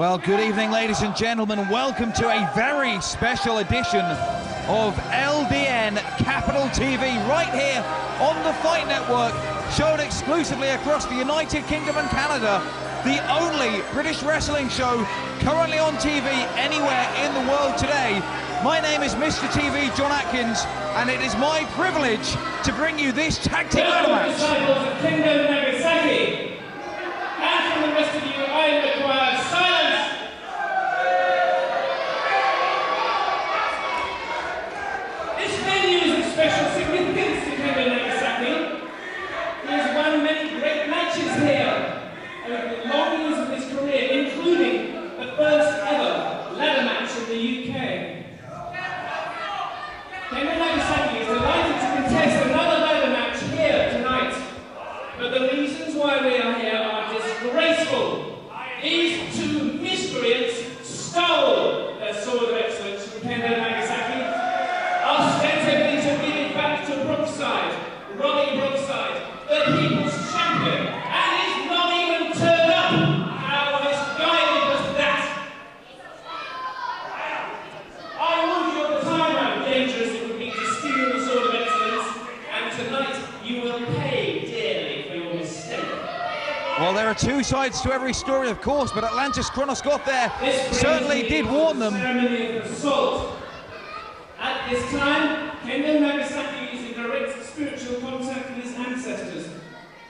Well, good evening, ladies and gentlemen. Welcome to a very special edition of LDN Capital TV, right here on the Fight Network, shown exclusively across the United Kingdom and Canada, the only British wrestling show currently on TV anywhere in the world today. My name is Mr. TV John Atkins, and it is my privilege to bring you this tag team ladder match. Disciples of Kendo, Nagasaki, and from the rest of you, I require silence. This venue is of special significance to Kendo, Nagasaki. He has won many great matches here over the long years of his career, including the first ever ladder match in the UK. Kendo Nagasaki is delighted to contest another ladder match here tonight, but the reasons why we are here are disgraceful. These two miscreants stole their sword of excellence from Kendo Nagasaki, ostensibly to give it back to Brookside, Ronnie Brookside, the people's champion, and he's not even turned up. How misguided was that? I warned you at the time how dangerous it would be to steal the sword of excellence, and tonight you will pay dearly for your mistake. Well, there are two sides to every story, of course, but Atlantis Kronos got there, certainly did warn them. Ceremony of assault. At this time, Kendo Nagasaki is in direct spiritual contact with his ancestors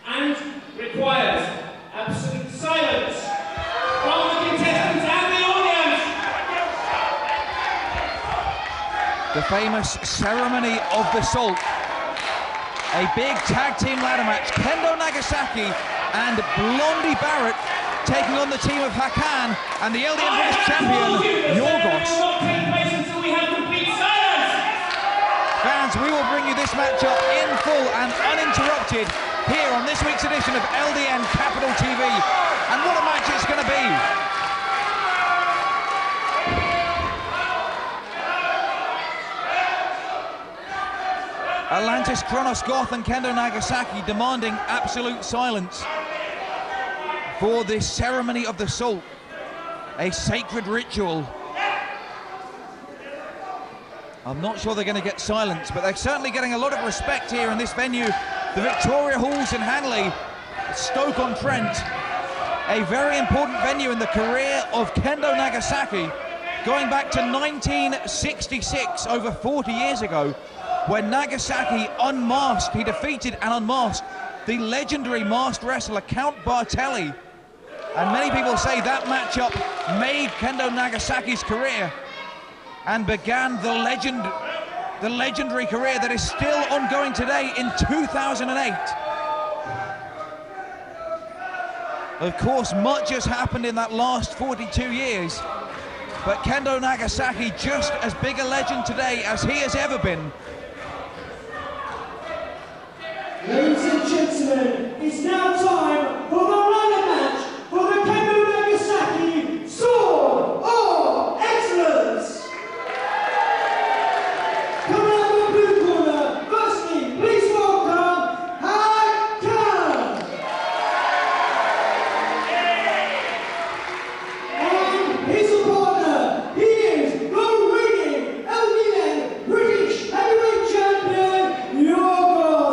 and requires absolute silence from the contestants and the audience. The famous ceremony of the salt. A big tag team ladder match. Kendo Nagasaki and Blondie Barratt taking on the team of Hakan and the LDN British champion, Yorghos. Fans, we will bring you this matchup in full and uninterrupted here on this week's edition of LDN Capital TV. And what a match it's going to be. Atlantis Kronos Goth and Kendo Nagasaki demanding absolute silence for this ceremony of the salt, a sacred ritual. I'm not sure they're going to get silence, but they're certainly getting a lot of respect here in this venue, the Victoria Halls in Hanley, Stoke-on-Trent, a very important venue in the career of Kendo Nagasaki, going back to 1966, over 40 years ago, when Nagasaki unmasked, he defeated and unmasked the legendary masked wrestler Count Bartelli. And many people say that matchup made Kendo Nagasaki's career and began the legendary career that is still ongoing today in 2008. Of course, much has happened in that last 42 years, but Kendo Nagasaki just as big a legend today as he has ever been. Ladies and gentlemen, it's now time for the ladder match for the Kendo Nagasaki Sword of Excellence. Coming out of the blue corner, firstly, please welcome Hakan. And his partner, he is the reigning LDN British Heavyweight Champion, Yorghos.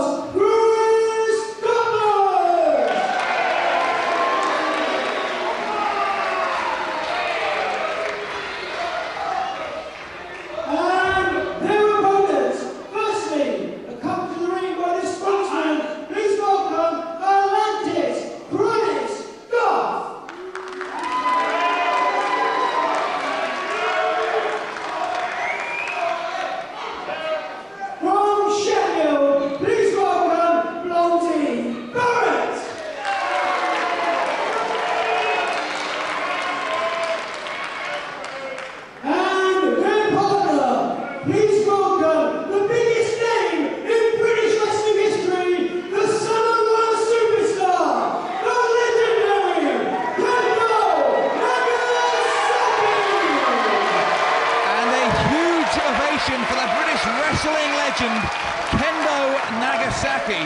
For the British wrestling legend, Kendo Nagasaki.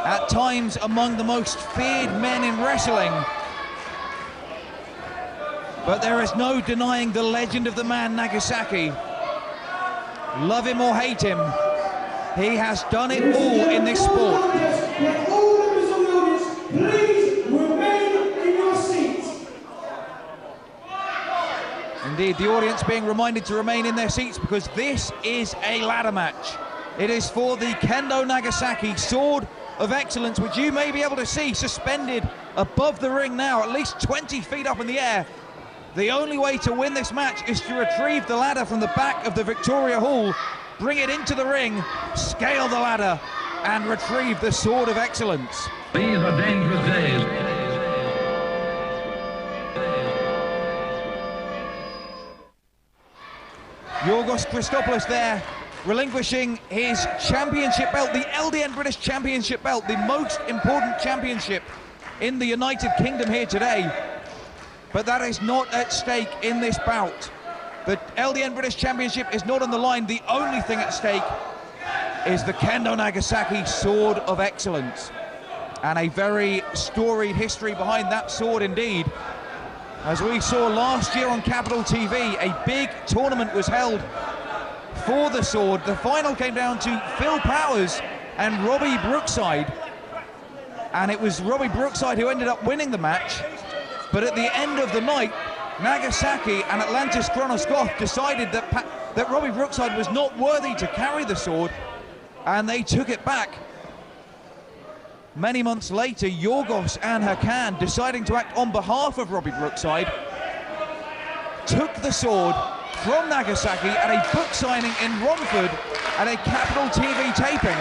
At times among the most feared men in wrestling. But there is no denying the legend of the man, Nagasaki. Love him or hate him, he has done it all in this sport. Please remain in your seats. Indeed, the audience being reminded to remain in their seats because this is a ladder match. It is for the Kendo Nagasaki Sword of Excellence, which you may be able to see suspended above the ring now, at least 20 feet up in the air. The only way to win this match is to retrieve the ladder from the back of the Victoria Hall, bring it into the ring, scale the ladder, and retrieve the Sword of Excellence. These are dangerous days. Yorghos Christopoulos there, relinquishing his championship belt, the LDN British Championship belt, the most important championship in the United Kingdom here today. But that is not at stake in this bout. The LDN British Championship is not on the line. The only thing at stake is the Kendo Nagasaki Sword of Excellence. And a very storied history behind that sword indeed. As we saw last year on Capital TV, a big tournament was held for the sword. The final came down to Phil Powers and Robbie Brookside. And it was Robbie Brookside who ended up winning the match. But at the end of the night, Nagasaki and Atlantis Kronos Goth decided that Robbie Brookside was not worthy to carry the sword, and they took it back. Many months later, Yorghos and Hakan, deciding to act on behalf of Robbie Brookside, took the sword from Nagasaki at a book signing in Romford at a Capital TV taping.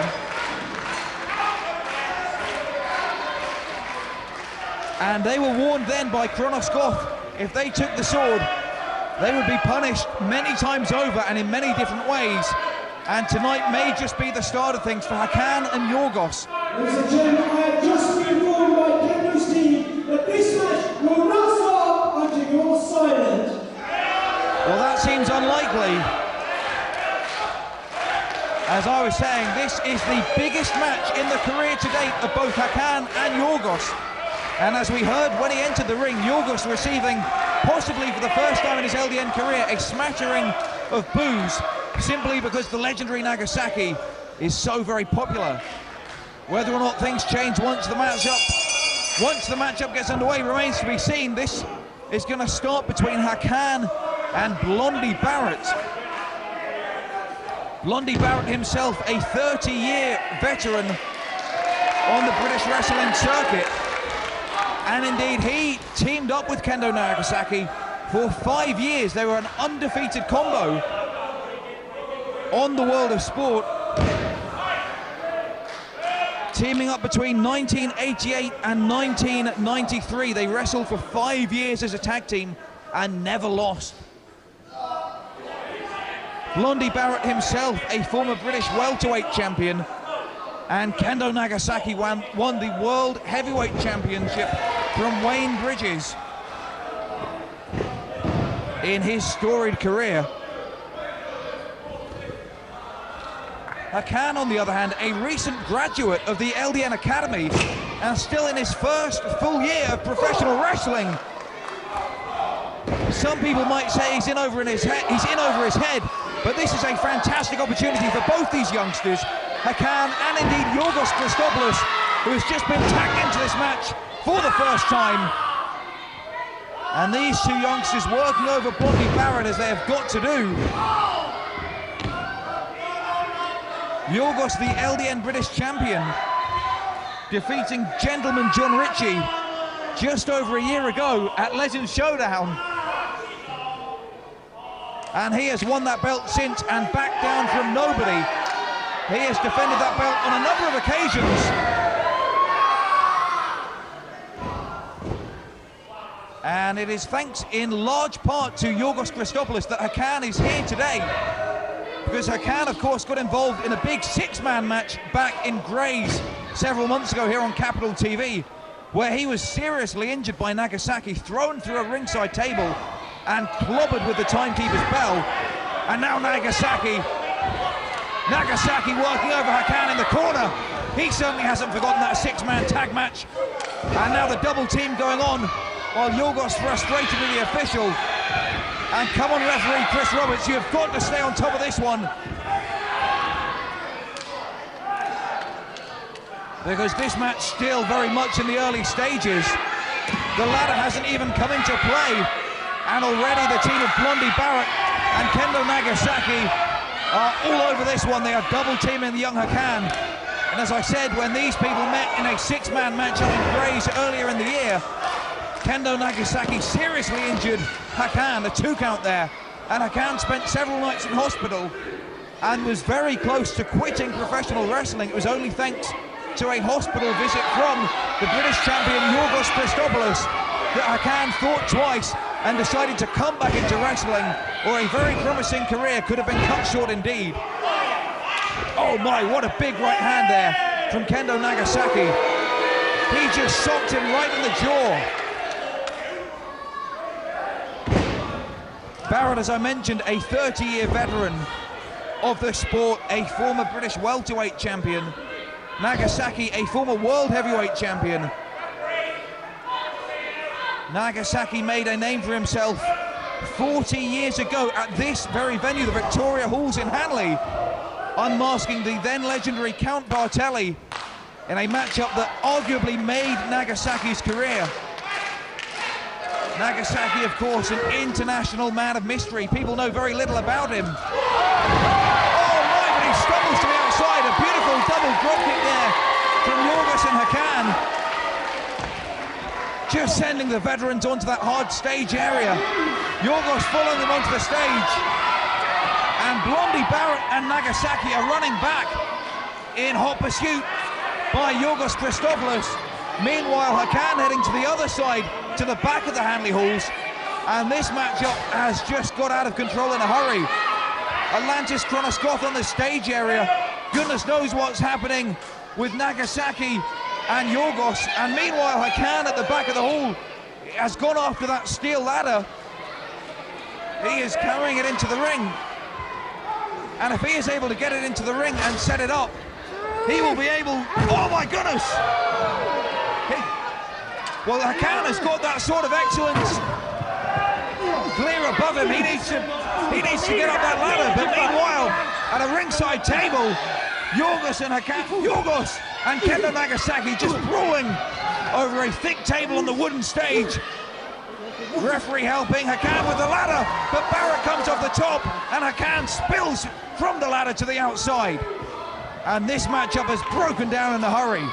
And they were warned then by Kronos Goth, if they took the sword, they would be punished many times over and in many different ways. And tonight may just be the start of things for Hakan and Yorghos. Ladies and gentlemen, I have just been informed by Kendo's team that this match will not start until you're silent. Well, that seems unlikely. As I was saying, this is the biggest match in the career to date of both Hakan and Yorghos. And as we heard when he entered the ring, Yorghos receiving, possibly for the first time in his LDN career, a smattering of boos, simply because the legendary Nagasaki is so very popular. Whether or not things change once the matchup gets underway remains to be seen. This is going to start between Hakan and Blondie Barratt. Blondie Barratt himself, a 30-year veteran on the British wrestling circuit. And indeed, he teamed up with Kendo Nagasaki for 5 years. They were an undefeated combo on the World of Sport. Teaming up between 1988 and 1993. They wrestled for 5 years as a tag team and never lost. Blondie Barratt himself, a former British welterweight champion, and Kendo Nagasaki won the World Heavyweight Championship from Wayne Bridges in his storied career. Hakan, on the other hand, a recent graduate of the LDN Academy and still in his first full year of professional wrestling. Some people might say he's in over his head, but this is a fantastic opportunity for both these youngsters, Hakan and indeed Yorghos Christopoulos, who has just been tagged into this match for the first time. And these two youngsters working over Blondie Barratt as they have got to do. Yorghos, the LDN British champion, defeating Gentleman John Ritchie just over a year ago at Legends Showdown. And he has won that belt since and backed down from nobody. He has defended that belt on a number of occasions. And it is thanks in large part to Yorghos Christopoulos that Hakan is here today. Because Hakan, of course, got involved in a big six-man match back in Grays several months ago here on Capital TV, where he was seriously injured by Nagasaki, thrown through a ringside table and clobbered with the timekeeper's bell. And now Nagasaki working over Hakan in the corner. He certainly hasn't forgotten that six-man tag match. And now the double team going on, while Yorghos frustrated with the official. And come on, referee Chris Roberts, you've got to stay on top of this one. Because this match still very much in the early stages. The ladder hasn't even come into play. And already the team of Blondie, Barratt and Kendo Nagasaki are all over this one. They are double teaming the young Hakan. And as I said, when these people met in a six-man match up in Grays earlier in the year, Kendo Nagasaki seriously injured Hakan, a 2 count there. And Hakan spent several nights in hospital and was very close to quitting professional wrestling. It was only thanks to a hospital visit from the British champion Yorghos that Hakan thought twice and decided to come back into wrestling, or a very promising career could have been cut short indeed. Oh my, what a big right hand there from Kendo Nagasaki. He just socked him right in the jaw. Barratt, as I mentioned, a 30-year veteran of the sport, a former British welterweight champion. Nagasaki, a former world heavyweight champion. Nagasaki made a name for himself 40 years ago at this very venue, the Victoria Halls in Hanley, unmasking the then legendary Count Bartelli in a matchup that arguably made Nagasaki's career. Nagasaki, of course, an international man of mystery. People know very little about him. Oh my, but he stumbles to the outside. A beautiful double drop kick there from Yorghos and Hakan. Just sending the veterans onto that hard stage area. Yorghos following them onto the stage. And Blondie, Barratt and Nagasaki are running back in hot pursuit by Yorghos Christopoulos. Meanwhile, Hakan heading to the other side, to the back of the Hanley Halls. And this matchup has just got out of control in a hurry. Atlantis Kronoskoth on the stage area. Goodness knows what's happening with Nagasaki and Yorghos. And meanwhile, Hakan at the back of the hall has gone after that steel ladder. He is carrying it into the ring. And if he is able to get it into the ring and set it up, he will be able... Oh my goodness! Well, Hakan has got that sort of excellence clear above him. He needs to get up that ladder. But meanwhile, at a ringside table, Yorghos and Kendo Nagasaki just brawling over a thick table on the wooden stage. Referee helping Hakan with the ladder, but Barratt comes off the top and Hakan spills from the ladder to the outside. And this matchup has broken down in a hurry.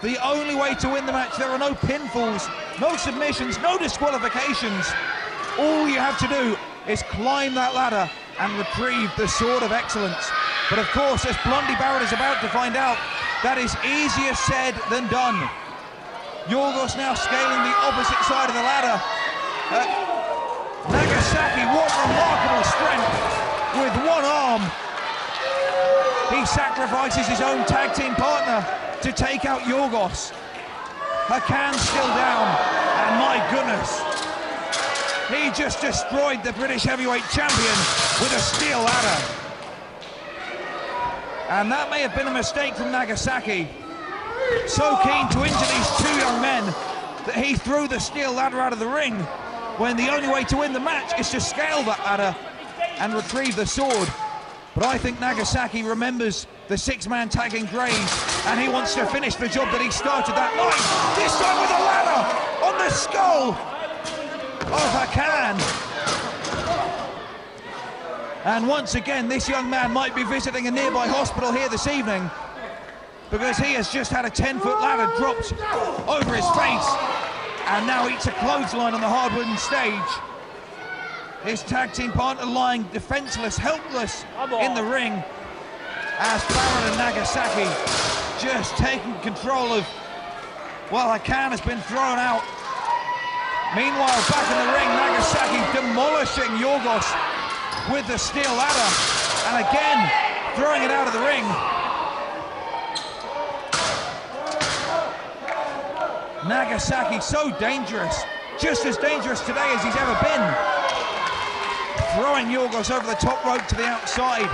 The only way to win the match, there are no pinfalls, no submissions, no disqualifications. All you have to do is climb that ladder and retrieve the sword of excellence. But of course, as Blondie Barratt is about to find out, that is easier said than done. Yorghos now scaling the opposite side of the ladder. Nagasaki, what remarkable strength with one arm. He sacrifices his own tag team partner to take out Yorghos. Hakan's still down, and my goodness, he just destroyed the British heavyweight champion with a steel ladder. And that may have been a mistake from Nagasaki. So keen to injure these two young men that he threw the steel ladder out of the ring, when the only way to win the match is to scale that ladder and retrieve the sword. But I think Nagasaki remembers the six-man tag in Grays, and he wants to finish the job that he started that night. This time with a ladder on the skull of Hakan. And once again, this young man might be visiting a nearby hospital here this evening, because he has just had a 10-foot ladder dropped over his face, and now eats a clothesline on the hard wooden stage. His tag team partner lying defenseless, helpless in the ring, as Barratt and Nagasaki just taking control of, well, Hakan has been thrown out. Meanwhile, back in the ring, Nagasaki demolishing Yorghos with the steel ladder, and again throwing it out of the ring. Nagasaki so dangerous, just as dangerous today as he's ever been. Throwing Yorghos over the top rope to the outside.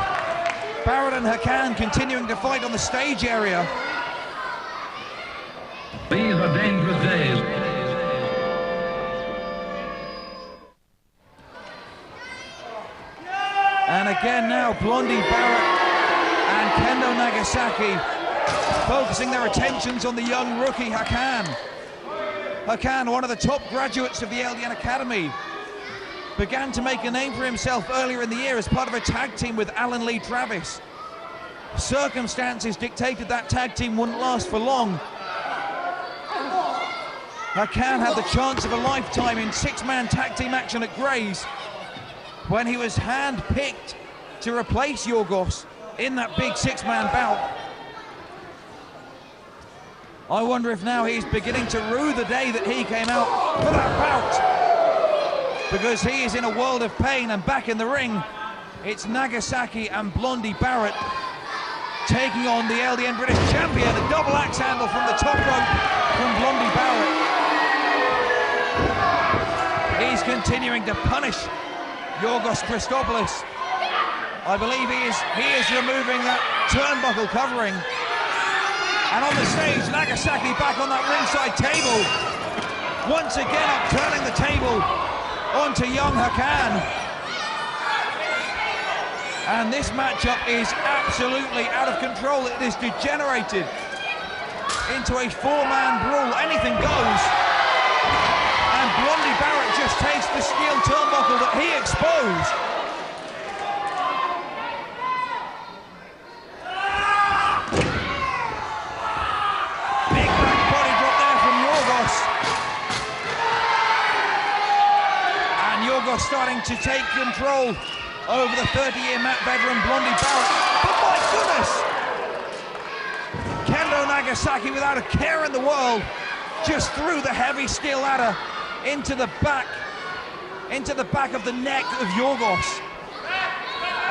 Barratt and Hakan continuing to fight on the stage area. These are dangerous days. And again now, Blondie, Barratt and Kendo Nagasaki focusing their attentions on the young rookie Hakan. Hakan, one of the top graduates of the LDN Academy, began to make a name for himself earlier in the year as part of a tag team with Alan Lee Travis. Circumstances dictated that tag team wouldn't last for long. Hakan had the chance of a lifetime in six-man tag team action at Gray's when he was hand-picked to replace Yorghos in that big six-man bout. I wonder if now he's beginning to rue the day that he came out for that bout, because he is in a world of pain. And back in the ring, it's Nagasaki and Blondie Barratt taking on the LDN British champion. A double axe handle from the top rope from Blondie Barratt. He's continuing to punish Yorghos Christopoulos. I believe he is removing that turnbuckle covering. And on the stage, Nagasaki back on that ringside table. Once again upturning the table onto young Hakan. And this matchup is absolutely out of control. It is degenerated into a four-man brawl. Anything goes. And Blondie Barratt just takes the steel turnbuckle that he exposed. Big back body drop there from Yorghos. And Yorghos starting to take control over the 30-year mat veteran Blondie Barratt. But my goodness! Kendo Nagasaki, without a care in the world, just threw the heavy steel ladder into the back of the neck of Yorghos.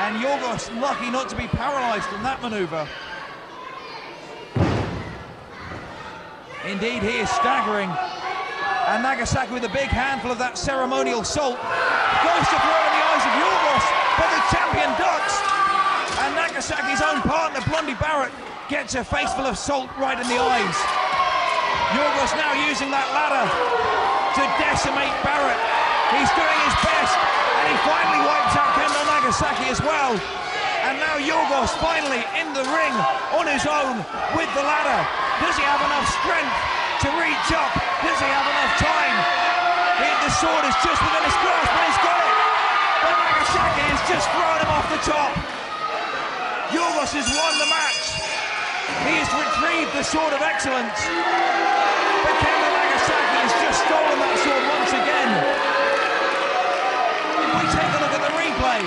And Yorghos lucky not to be paralyzed from that maneuver. Indeed, he is staggering. And Nagasaki, with a big handful of that ceremonial salt, goes to throw in the eyes of Yorghos, but the champion ducks. And Nagasaki's own partner, Blondie Barratt, gets a face full of salt right in the eyes. Yorghos now using that ladder to decimate Barratt. He's doing his best, and he finally wipes out Kendo Nagasaki as well. And now Yorghos finally in the ring on his own with the ladder. Does he have enough strength to reach up? Does he have enough time? The sword is just within his grasp, and he's got it. But Nagasaki has just thrown him off the top. Yorghos has won the match. He has retrieved the sword of excellence. But Kendo Nagasaki has just stolen that sword once again. If we take a look at the replay,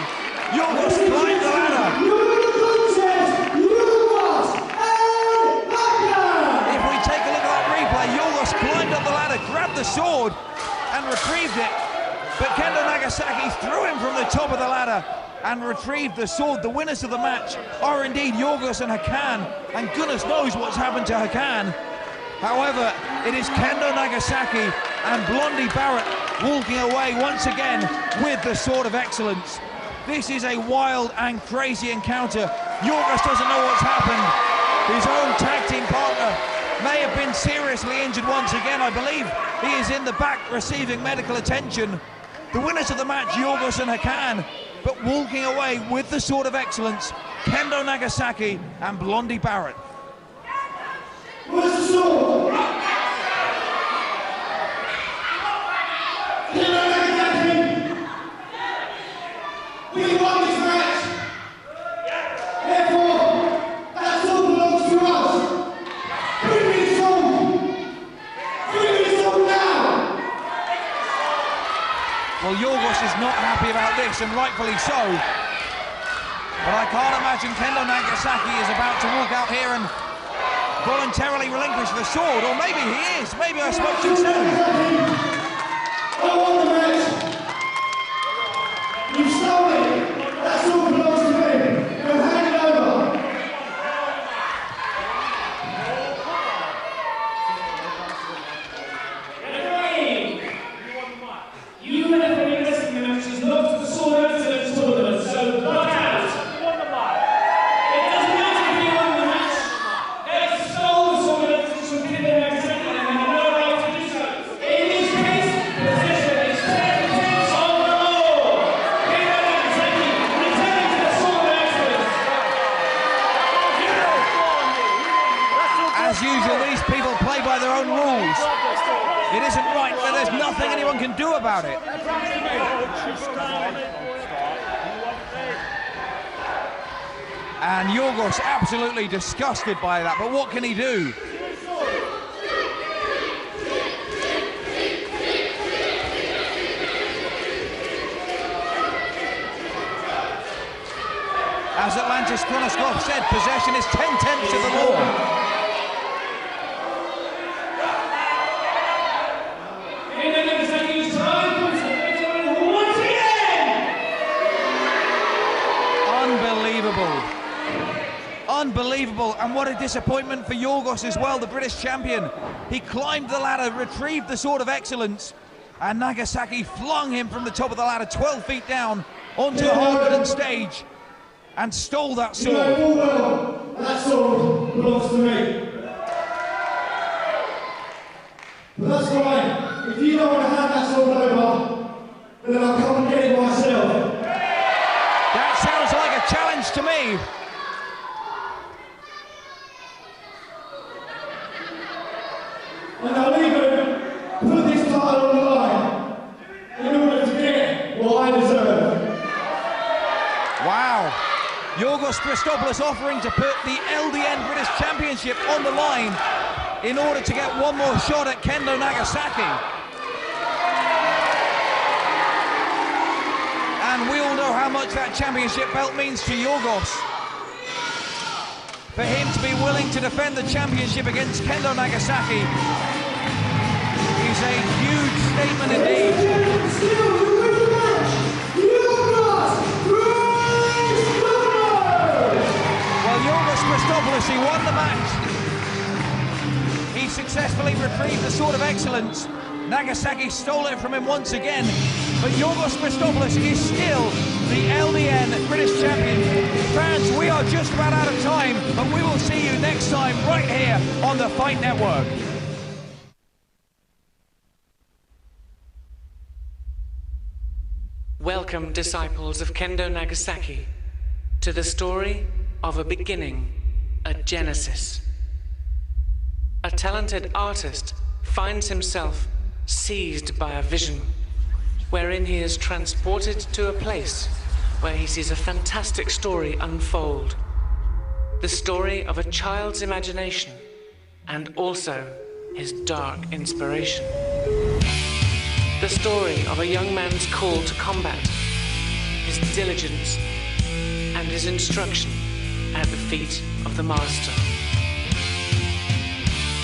Yorghos climbed the ladder. If we take a look at that replay, Yorghos climbed up the ladder, grabbed the sword and retrieved it. But Kendo Nagasaki threw him from the top of the ladder and retrieved the sword. The winners of the match are indeed Yorghos and Hakan, and goodness knows what's happened to Hakan. However, it is Kendo Nagasaki and Blondie Barratt walking away once again with the sword of excellence. This is a wild and crazy encounter. Yorghos doesn't know what's happened. His own tag team partner may have been seriously injured once again. I believe he is in the back receiving medical attention. The winners of the match, Yorghos and Hakan, but walking away with the sword of excellence, Kendo Nagasaki and Blondie Barratt. Where's the sword? Kendo Nagasaki! We won this match! Therefore, that sword belongs to us! Bring me the sword! Bring me the sword now! Well, Yorghos is not happy about this, and rightfully so. But I can't imagine Kendo Nagasaki is about to walk out here and voluntarily relinquish the sword, or maybe he is. Maybe I spoke too soon. I won the match! You stole it! That sword belongs to me! Now hand it over! You have a wrestling match has knocked the sword out of the tournament, so knock out! It doesn't matter if you won the match. They stole the sword from Kendo Nagasaki and It isn't right, but there's nothing anyone can do about it. And Yorghos absolutely disgusted by that, but what can he do? As Atlantis Kronoskov said, possession is 10/10 of the law. Unbelievable. Unbelievable, and what a disappointment for Yorghos as well, the British champion. He climbed the ladder, retrieved the Sword of Excellence, and Nagasaki flung him from the top of the ladder 12 feet down onto the hard-wooden stage and stole that sword. That sword belongs to me. But that's fine. If you don't want to hand that sword over, then I'll come and get it myself. That sounds like a challenge to me. And I'll even put this title on the line in order to get what I deserve. Wow. Yorghos Christopoulos offering to put the LDN British Championship on the line in order to get one more shot at Kendo Nagasaki. And we all know how much that championship belt means to Yorghos. For him to be willing to defend the championship against Kendo Nagasaki is a huge statement indeed. Yorghos Christopoulos, he won the match. He successfully retrieved the Sword of Excellence. Nagasaki stole it from him once again, but Yorghos Christopoulos is still the LDN British champion. Fans, we are just about out of time, but we will see you next time right here on the Fight Network. Welcome, disciples of Kendo Nagasaki, to the story of a beginning, a genesis. A talented artist finds himself seized by a vision, wherein he is transported to a place where he sees a fantastic story unfold. The story of a child's imagination and also his dark inspiration. The story of a young man's call to combat, his diligence, and his instruction at the feet of the master.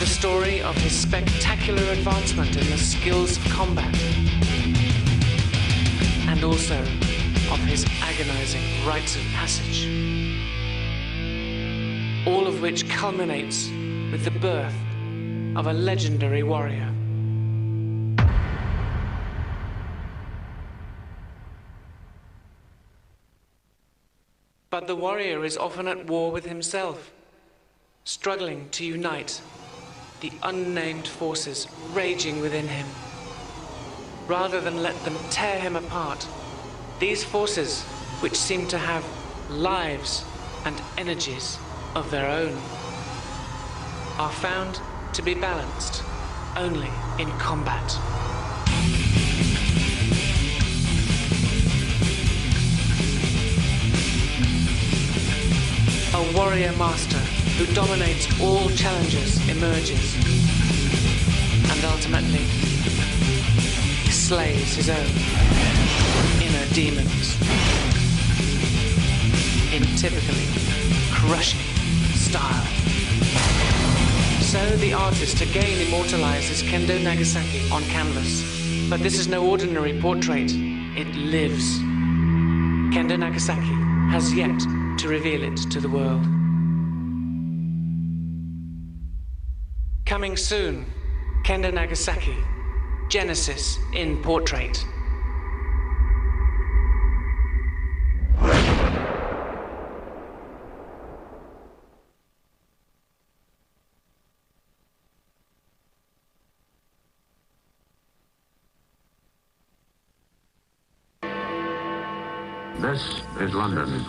The story of his spectacular advancement in the skills of combat, and also of his agonizing rites of passage. All of which culminates with the birth of a legendary warrior. But the warrior is often at war with himself, struggling to unite the unnamed forces raging within him. Rather than let them tear him apart, these forces, which seem to have lives and energies of their own, are found to be balanced only in combat. A warrior master who dominates all challenges emerges, and ultimately slays his own inner demons in typically crushing style. So the artist again immortalizes Kendo Nagasaki on canvas, but this is no ordinary portrait, it lives. Kendo Nagasaki has yet to reveal it to the world. Coming soon, Kendo Nagasaki, Genesis in Portrait. This is London.